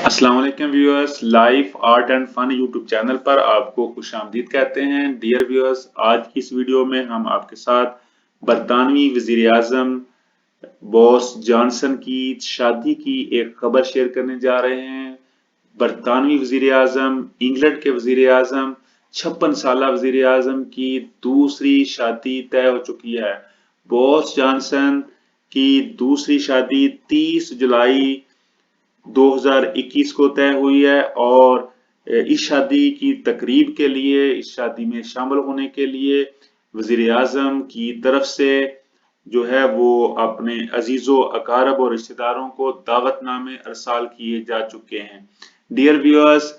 अस्सलाम वालेकुम viewers, life art and fun YouTube channel पर आपको खुश आमदीद कहते हैं। डियर व्यूअर्स, आज की इस वीडियो में हम आपके साथ बरतानवी वजीर आजम बोरिस जॉनसन की शादी की एक खबर शेयर करने जा रहे हैं। बरतानवी वजीर आजम, इंग्लैंड के वजीर आजम, 56 साल वजीर आजम की दूसरी शादी तय हो चुकी है। बोरिस जॉनसन की दूसरी शादी 30 जुलाई 2021 को तय हुई है और इस शादी की तकरीब के लिए, इस शादी में शामिल होने के लिए वजीर आजम की तरफ से जो है वो अपने अजीजों, अकारब और रिश्तेदारों को दावतनामे अरसाल किए जा चुके हैं। डियर व्यूअर्स,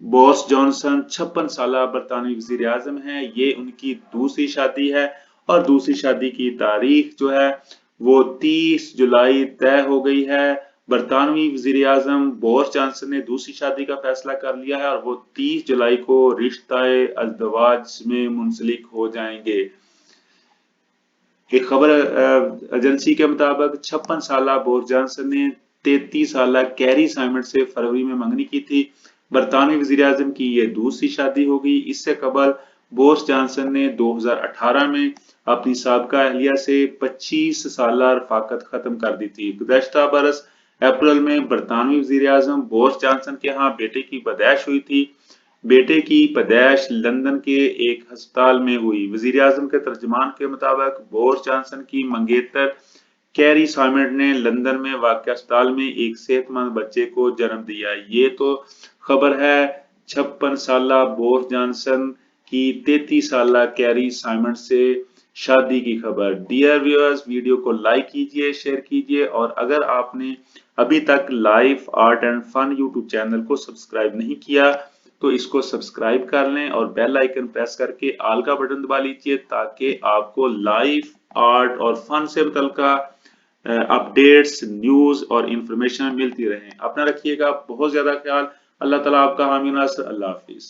बोरिस जॉनसन 56 साल बरतानवी वजीर आजम है। ये उनकी दूसरी शादी है और दूसरी शादी की तारीख जो है वो 30 जुलाई तय हो गई है। बरतानवी वजीर आजम बोरिस जॉनसन ने दूसरी शादी का फैसला कर लिया है और वो 30 जुलाई को रिश्ताए अज़दवाज में मुंसलिक हो जाएंगे। एक खबर एजेंसी के मुताबिक 56 साल बोरिस जॉनसन ने 33 साल कैरी साइमंड से फरवरी में मंगनी की थी। बरतानवी वजीर आजम की ये दूसरी शादी होगी। इससे कबल बोरिस जॉनसन ने 2018 में अपनी साबका अहलिया से 25 साल रफाकत खत्म कर दी थी। गुज़श्ता बरस अप्रैल में बरतानवी वजीर आजम बोरिस जॉनसन के यहाँ बेटे की पैदाइश हुई थी। बेटे की पैदाइश लंदन के एक अस्पताल में हुई। वजीर आजम के तर्जमान के मुताबिक बोरिस जॉनसन की मंगेतर कैरी साइमंड ने लंदन में वाक़या अस्पताल में एक सेहतमंद बच्चे को जन्म दिया। ये तो खबर है 56 साल बोरिस जॉनसन की 33 साल कैरी साइमंड से शादी की खबर। डियर व्यूअर्स, वीडियो को लाइक कीजिए, शेयर कीजिए और अगर आपने अभी तक life art and fun YouTube channel को सब्सक्राइब नहीं किया तो इसको सब्सक्राइब कर लें और बेल आइकन प्रेस करके ऑल का बटन दबा लीजिए ताकि आपको लाइफ आर्ट और फन से मुतल्लिका अपडेट्स, न्यूज और इंफॉर्मेशन मिलती रहे। अपना रखिएगा बहुत ज्यादा ख्याल। अल्लाह ताला आपका हामी नासर। अल्लाह हाफिज।